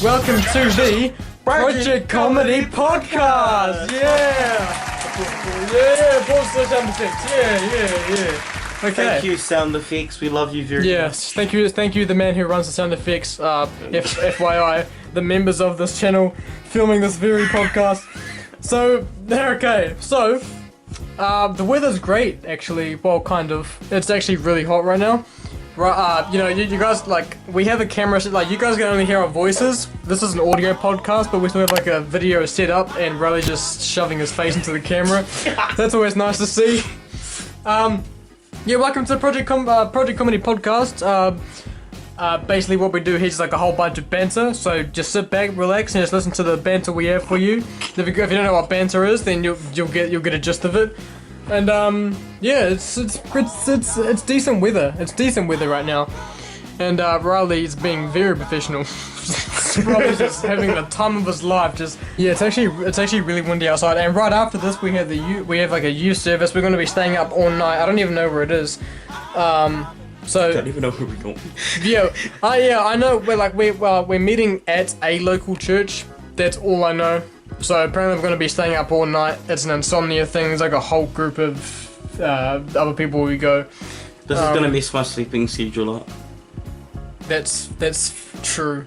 Welcome to the Project Comedy Podcast. Yeah. Yeah, boss the sound effects. Yeah. Okay. Thank you, sound effects. We love you very much. Yes, thank you, the man who runs the sound effects. FYI, the members of this channel filming this very podcast. So, okay, so, the weather's great, actually. Well, kind of. It's actually really hot right now. Right, you guys, like, we have a camera, like, you guys can only hear our voices. This is an audio podcast, but we still have, like, a video set up, and Riley just shoving his face into the camera. That's always nice to see. Yeah, welcome to the Project Comedy Podcast. Basically what we do here is like a whole bunch of banter, so just sit back, relax, and just listen to the banter we have for you. If you don't know what banter is, then you'll get a gist of it. And yeah, it's decent weather. It's decent weather right now, and Riley is being very professional. Riley's just having the time of his life. It's actually really windy outside. And right after this, we have like a youth service. We're going to be staying up all night. I don't even know where it is. So I don't even know where we're going. Yeah, I know. We're meeting at a local church. That's all I know. So apparently we're going to be staying up all night. It's an insomnia thing. There's like a whole group of other people we go. This is going to mess my sleeping schedule up. That's true.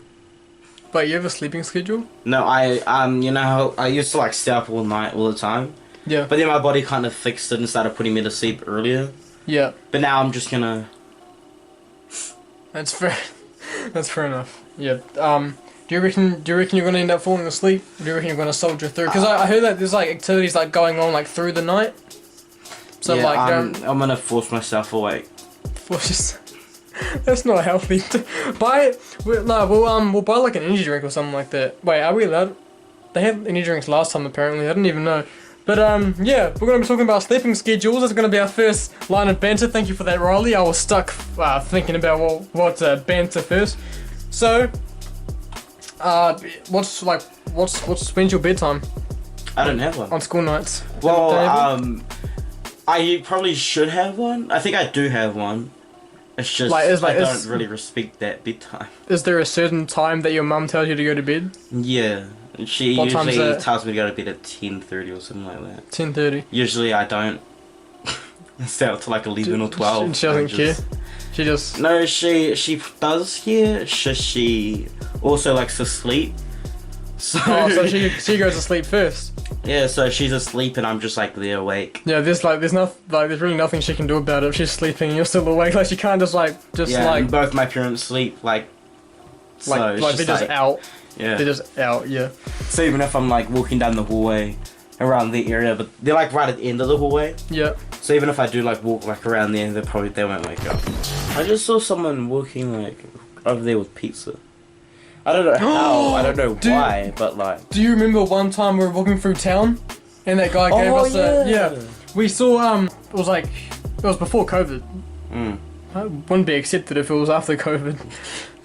But you have a sleeping schedule? No, you know how I used to like stay up all night all the time. Yeah. But then my body kind of fixed it and started putting me to sleep earlier. Yeah. But now I'm just gonna. That's fair. That's fair enough. Yeah. Do you reckon you're gonna end up falling asleep? Or do you reckon you're gonna soldier through? Because I heard that there's like activities like going on like through the night. So yeah, like I'm gonna force myself awake. That's not healthy. We'll buy like an energy drink or something like that. Wait, are we allowed? They had energy drinks last time apparently. I didn't even know. But yeah, we're gonna be talking about sleeping schedules. That's gonna be our first line of banter. Thank you for that, Riley. I was stuck thinking about what banter first. So, when's your bedtime? I don't have one. On school nights. Well, I probably should have one. I think I do have one. It's just I don't really respect that bedtime. Is there a certain time that your mum tells you to go to bed? Yeah. She usually tells me to go to bed at 10:30 or something like that. 10:30. Usually I don't stay up to like 11 or 12. She doesn't care. She just... No, she does care. She also likes to sleep. So, so she goes to sleep first. Yeah, so she's asleep and I'm just like there awake. Yeah, there's really nothing she can do about it. If she's sleeping and you're still awake, like she can't and both my parents sleep like they're just out. Yeah. They're just out, yeah. So even if I'm like walking down the hallway around the area, but they're like right at the end of the hallway. Yeah. So even if I do like walk like around there, they won't wake up. I just saw someone walking like over there with pizza. I don't know how, I don't know why, but like... Do you remember one time we were walking through town and that guy gave us we saw, it was before COVID. I wouldn't be accepted if it was after COVID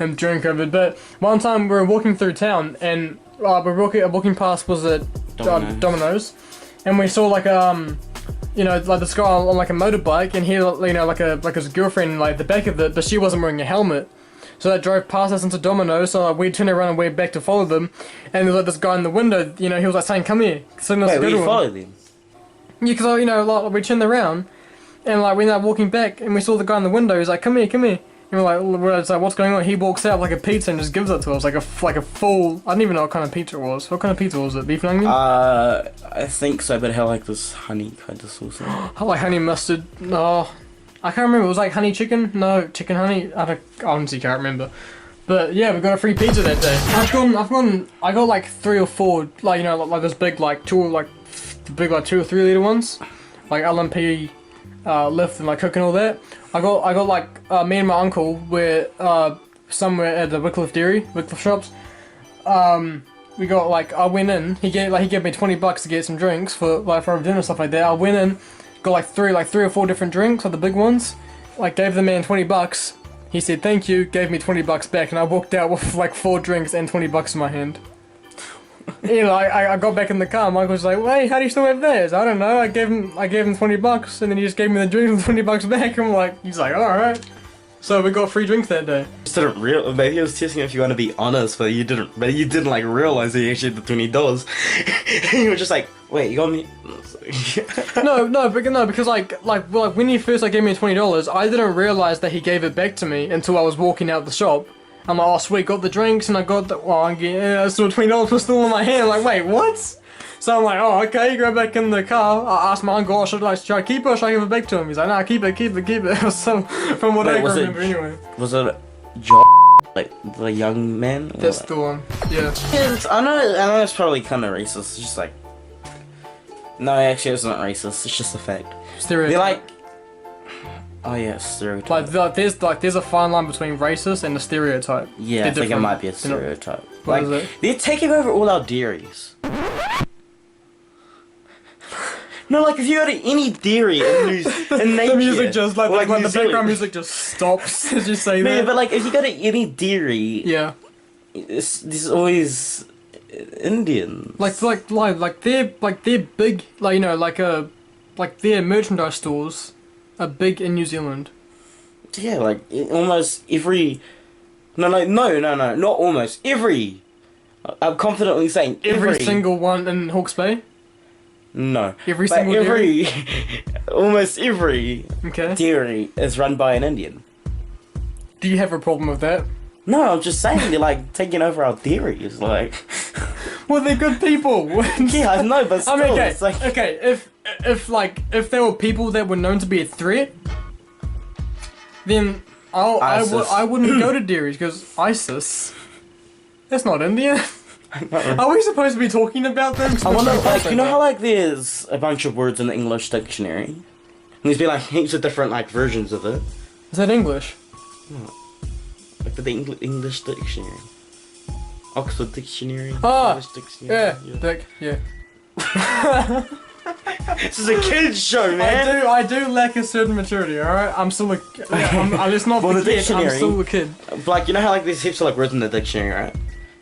and during COVID, but one time we were walking through town and walking past was at Domino's, and we saw like this guy on like a motorbike, and he like his girlfriend like the back of it, but she wasn't wearing a helmet. So they drove past us into Domino's, so we turned around and went back to follow them, and there was like this guy in the window, he was like saying, "Come here." Wait, we followed them? Yeah, because we turned around, and like we ended up walking back, and we saw the guy in the window. He's like, "Come here, come here." And we're like, "What's going on?" He walks out like a pizza and just gives it to us, like a full. I don't even know what kind of pizza it was. What kind of pizza was it? Beef and onion? I think so, but it had like this honey kind of sauce. I like honey mustard. No. I can't remember. It was like honey chicken. No, chicken honey. I honestly can't remember. But yeah, we got a free pizza that day. I got like 3 or 4, like this big, like 2 or 3 litre ones, like LMP, lift and like Coke and all that. I got like me and my uncle were somewhere at the Wycliffe shops. We got like I went in. He gave me $20 to get some drinks for dinner and stuff like that. I went in. Got like 3 or 4 different drinks, like the big ones. Like gave the man $20. He said thank you, gave me $20 back, and I walked out with like 4 drinks and $20 in my hand. I got back in the car. Michael was like, "Hey, how do you still have theirs?" I don't know. I gave him $20, and then he just gave me the drink with $20 back. I'm like, he's like, "All right." So we got free drinks that day. Just didn't real. Maybe he was testing if you want to be honest, but you didn't. But you didn't like realize that he actually had the $20. You were just like, wait, you got me? Because when he first gave me $20, I didn't realize that he gave it back to me until I was walking out the shop. I'm like, oh sweet, got the drinks and I got the still $20 was still in my hand. I'm like, wait, what? So I'm like, oh okay, go back in the car. I asked my uncle, oh, should I keep it or should I give it back to him? He's like, nah, keep it. So from what I can remember anyway. Was it John, like the young man? That's the one. Yeah. I know it's probably kind of racist. It's just like, no, actually, it's not racist. It's just a fact. Stereotype. They're like, oh yeah, stereotype. There's a fine line between racist and a stereotype. Yeah, They're I think it different. might be a stereotype. What Like, is it? they're taking over all our dairies. No, like if you go to any dairy in nature, The music just or, like the New Zealand. background music just stops as you say No, that. but like if you go to any dairy, Yeah. there's always Indians. They're big, their merchandise stores are big in New Zealand. Yeah, like almost every. No, not almost every. I'm confidently saying Every single one in Hawke's Bay. No. Every But single dairy. almost every Okay. dairy is run by an Indian. Do you have a problem with that? No, I'm just saying they're like taking over our dairies, like. Well, they're good people. Yeah, I know, but still, I mean, okay, it's like. okay. If there were people that were known to be a threat, then I wouldn't go to dairies because ISIS. That's not Indian. Are we supposed to be talking about them? I wonder, like, you know how like there's a bunch of words in the English dictionary, and there's been like heaps of different like versions of it. Is that English? Like the English dictionary, Oxford Dictionary. Ah, English dictionary. Yeah. This is a kids show, man. I do lack a certain maturity. All right, I'm still a. Let's not Well, the forget, I'm dictionary- still a kid. Like you know how like there's heaps of like words in the dictionary, right?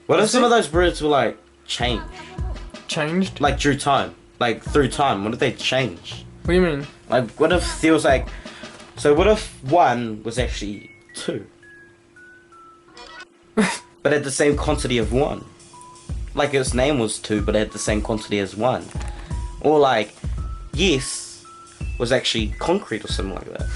What if some of those words were like changed, Changed? like through time, like through time? What if they changed? What do you mean? Like what if there was like, so what if one was actually two, but had the same quantity of one? Like its name was two, but it had the same quantity as one, or like yes was actually concrete or something like that.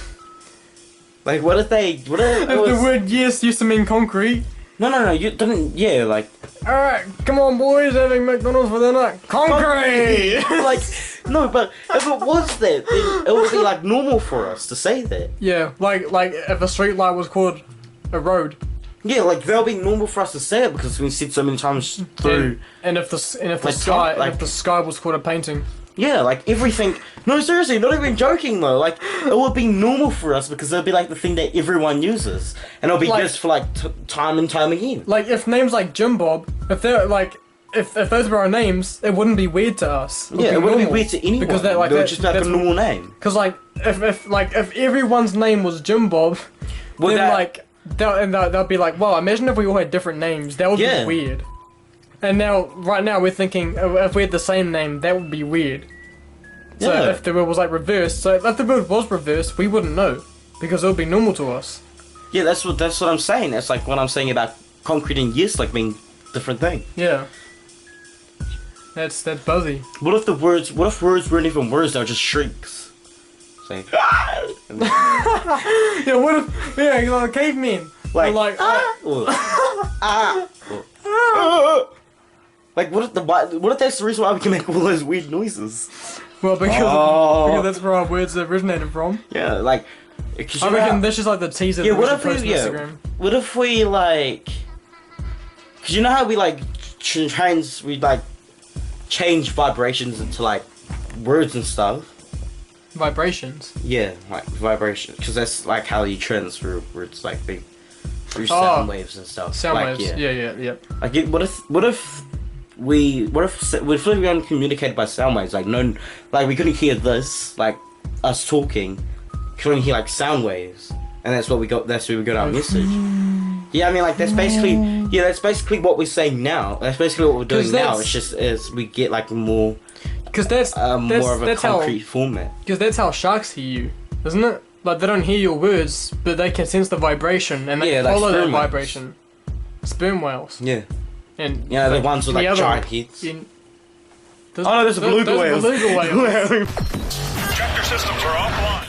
Like what if they? What if it If was, the word yes used to mean concrete. No, you didn't. Yeah, like. Alright, come on boys, having McDonald's for dinner. Concrete! Like, no, but if it was that, then it would be like normal for us to say that. Yeah, like if a street light was called a road. Yeah, like that'll be normal for us to say it because we said so many times through. And if the Like, sky like- if the sky was called a painting. Yeah, like everything. No, seriously, not even joking though. Like it would be normal for us because it'll be like the thing that everyone uses, and it'll be Like- used for like time and time again. Like if names like Jim Bob, if they're like if those were our names, it wouldn't be weird to us. Yeah, it wouldn't be weird to anyone because that like it would that, just be like a that's normal name. Because like if everyone's name was Jim Bob, Well, then that- they'll be like, well, imagine if we all had different names. That would Yeah. be weird. And right now we're thinking if we had the same name, that would be weird. So Yeah. if the word was like reversed, so if the word was reversed, we wouldn't know because it would be normal to us. Yeah, that's what I'm saying. That's like what I'm saying about concrete and yes, like being different things. Yeah. That's buzzy. What if words weren't even words? They were just shrieks. Saying, Yeah. What if like cavemen? like, Like or, like what if that's the reason why we can make all those weird noises? well because that's where our words originated from. Yeah, like. 'Cause I you know reckon how- this is like the teaser. Yeah, that we what should if we post on Instagram. What if we like? Cause you know how we like change vibrations into like words and stuff. Vibrations. Yeah, like vibration, because that's like how you transfer words, like through sound waves and stuff. Sound like, waves. Yeah. Like, what if we only communicated by sound waves? Like, no, like we couldn't hear this, like us talking. Could only hear like sound waves, and that's what we got. That's where we got our message. Yeah, I mean, like that's basically what we're saying now. That's basically what we're doing now. It's just as we get like more. Because that's More of a that's concrete format. Because that's how sharks hear you, isn't it? like they don't hear your words, but they can sense the vibration and they Yeah, like follow that sperm whales. vibration. Sperm whales. Yeah. And Yeah, the ones with like other- giant heads. Those, Oh no, there's a beluga those whales. beluga whales. Objector systems are offline.